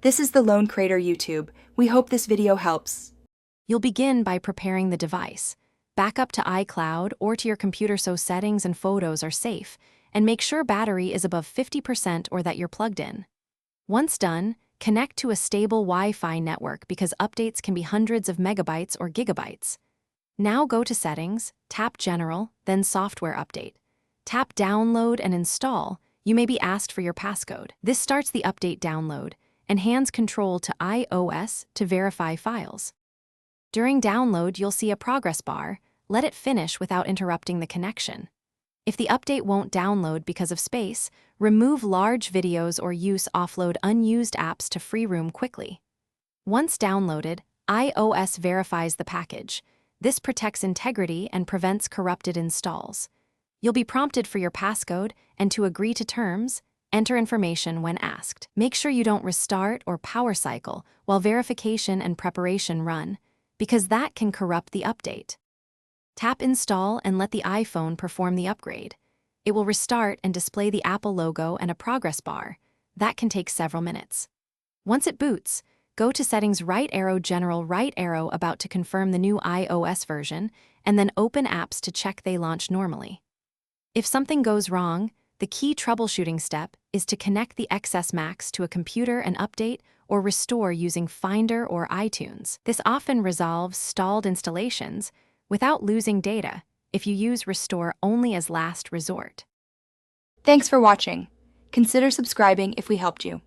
This is the Lone Crater YouTube. We hope this video helps. You'll begin by preparing the device. Back up to iCloud or to your computer so settings and photos are safe, and make sure battery is above 50% or that you're plugged in. Once done, connect to a stable Wi-Fi network because updates can be hundreds of megabytes or gigabytes. Now go to Settings, tap General, then Software Update. Tap Download and Install. You may be asked for your passcode. This starts the update download and hands control to iOS to verify files. During download, you'll see a progress bar. Let it finish without interrupting the connection. If the update won't download because of space, remove large videos or offload unused apps to free room quickly. Once downloaded, iOS verifies the package. This protects integrity and prevents corrupted installs. You'll be prompted for your passcode, and to agree to terms, enter information when asked. Make sure you don't restart or power cycle while verification and preparation run, because that can corrupt the update. Tap Install and let the iPhone perform the upgrade. It will restart and display the Apple logo and a progress bar. That can take several minutes. Once it boots, go to Settings right arrow General right arrow about to confirm the new iOS version, and then open apps to check they launch normally. If something goes wrong, the key troubleshooting step is to connect the XS Max to a computer and update or restore using Finder or iTunes. This often resolves stalled installations without losing data if you use Restore only as last resort. Thanks for watching. Consider subscribing if we helped you.